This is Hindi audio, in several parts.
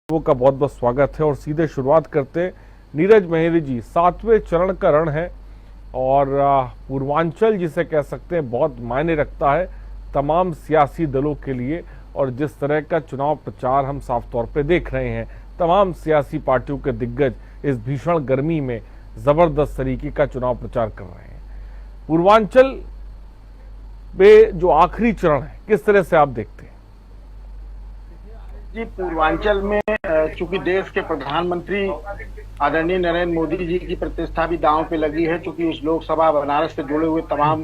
का बहुत बहुत स्वागत है और सीधे शुरुआत करते हैं। नीरज मेहरी जी, 7वें चरण का रण है और पूर्वांचल जिसे कह सकते हैं बहुत मायने रखता है तमाम सियासी दलों के लिए। और जिस तरह का चुनाव प्रचार हम साफ तौर पे देख रहे हैं, तमाम सियासी पार्टियों के दिग्गज इस भीषण गर्मी में जबरदस्त तरीके का चुनाव प्रचार कर रहे हैं। पूर्वांचल में जो आखिरी चरण है, किस तरह से आप देखते हैं? जी, पूर्वांचल में चूंकि देश के प्रधानमंत्री आदरणीय नरेंद्र मोदी जी की प्रतिष्ठा भी दांव पे लगी है, चूंकि उस लोकसभा बनारस से जुड़े हुए तमाम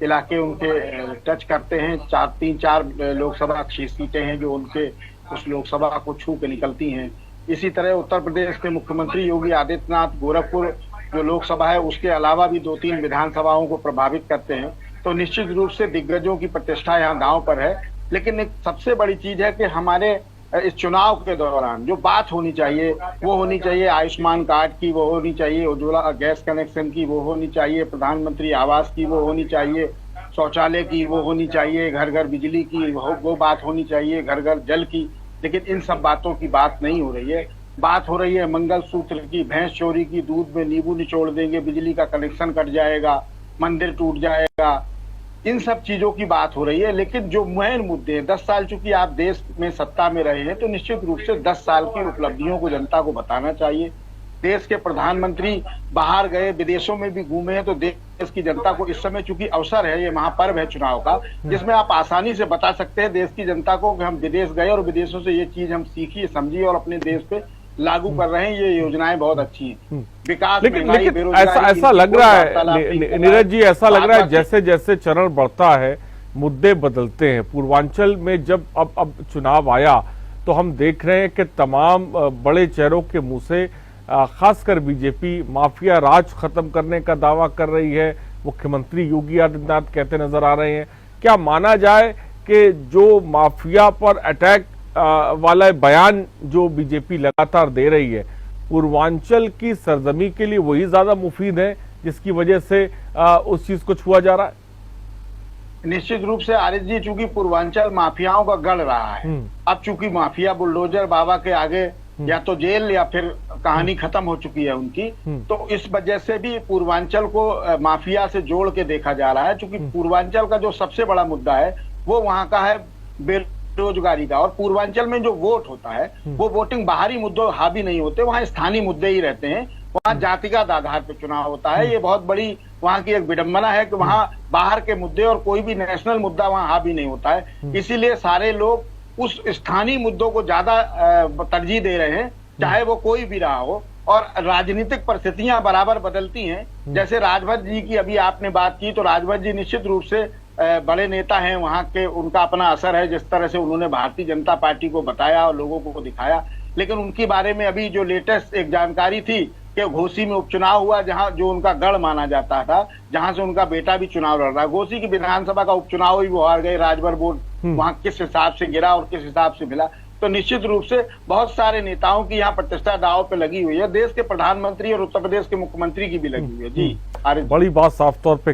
इलाके उनके टच करते हैं। तीन चार लोकसभा की सीटें हैं जो उनके उस लोकसभा को छू के निकलती हैं। इसी तरह उत्तर प्रदेश के मुख्यमंत्री योगी आदित्यनाथ गोरखपुर जो लोकसभा है उसके अलावा भी 2-3 विधानसभाओं को प्रभावित करते हैं। तो निश्चित रूप से दिग्गजों की प्रतिष्ठा यहाँ दांव पर है। लेकिन एक सबसे बड़ी चीज है कि हमारे इस चुनाव के दौरान जो बात होनी चाहिए वो होनी चाहिए आयुष्मान कार्ड की, वो होनी चाहिए उज्ज्वला गैस कनेक्शन की, वो होनी चाहिए प्रधानमंत्री आवास की, वो होनी चाहिए शौचालय की, वो होनी चाहिए घर घर बिजली की, वो बात होनी चाहिए घर घर जल की। लेकिन इन सब बातों की बात नहीं हो रही है। बात हो रही है मंगलसूत्र की, भैंस चोरी की, दूध में नींबू निचोड़ देंगे, बिजली का कनेक्शन कट जाएगा, मंदिर टूट जाएगा, इन सब चीजों की बात हो रही है। लेकिन जो मेन मुद्दे हैं, 10 साल चूंकि आप देश में सत्ता में रहे हैं तो निश्चित रूप से 10 साल की उपलब्धियों को जनता को बताना चाहिए। देश के प्रधानमंत्री बाहर गए, विदेशों में भी घूमे हैं, तो देश की जनता को इस समय चूंकि अवसर है, ये महापर्व है चुनाव का, जिसमें आप आसानी से बता सकते हैं देश की जनता को कि हम विदेश गए और विदेशों से ये चीज हम सीखी समझी और अपने देश पे लागू कर रहे हैं। ये योजनाएं बहुत अच्छी हैं। विकास, लेकिन ऐसा लग रहा है नीरज जी, ऐसा लग रहा है जैसे जैसे चरण बढ़ता है मुद्दे बदलते हैं। पूर्वांचल में जब अब चुनाव आया तो हम देख रहे हैं कि तमाम बड़े चेहरों के मुंह से खासकर बीजेपी माफिया राज खत्म करने का दावा कर रही है। मुख्यमंत्री योगी आदित्यनाथ कहते नजर आ रहे हैं। क्या माना जाए कि जो माफिया पर अटैक वाला बयान जो बीजेपी लगातार दे रही है, पूर्वांचल की सरजमी के लिए वही ज्यादा मुफीद है जिसकी वजह से उस चीज को छुआ जा रहा है? निश्चित रूप से आरिफ जी, चूंकि पूर्वांचल माफियाओं का गढ़ रहा है, अब चूंकि माफिया बुलडोजर बाबा के आगे या तो जेल या फिर कहानी खत्म हो चुकी है उनकी, तो इस वजह से भी पूर्वांचल को माफिया से जोड़ के देखा जा रहा है। चूंकि पूर्वांचल का जो सबसे बड़ा मुद्दा है वो वहां का है बेरोजगारी का, और पूर्वांचल में जो वोट होता है वो वोटिंग बाहरी मुद्दों हावी नहीं होते, वहाँ स्थानीय मुद्दे ही रहते हैं। वहाँ जातिगत आधार पर चुनाव होता है। ये बहुत बड़ी वहाँ की एक विडंबना है कि वहाँ बाहर के मुद्दे और कोई भी नेशनल मुद्दा वहाँ हावी नहीं होता है। इसीलिए सारे लोग उस स्थानीय मुद्दों को ज्यादा तरजीह दे रहे हैं, चाहे वो कोई भी रहा हो। और राजनीतिक परिस्थितियां बराबर बदलती हैं। जैसे राजभर जी की अभी आपने बात की, तो राजभर जी निश्चित रूप से बड़े नेता हैं वहां के, उनका अपना असर है जिस तरह से उन्होंने भारतीय जनता पार्टी को बताया और लोगों को दिखाया। लेकिन उनके बारे में अभी जो लेटेस्ट एक जानकारी थी कि घोसी में उपचुनाव हुआ, जहां जो उनका गढ़ माना जाता था, जहां से उनका बेटा भी चुनाव लड़ रहा है। घोसी की विधानसभा का उपचुनाव ही वो हार गए। राजभर बोर्ड वहां किस हिसाब से गिरा और किस हिसाब से मिला, तो निश्चित रूप से बहुत सारे नेताओं की यहाँ प्रतिष्ठा दांव पे लगी हुई है। देश के प्रधानमंत्री और उत्तर प्रदेश के मुख्यमंत्री की भी लगी हुई है। जी, बड़ी बात साफ तौर पे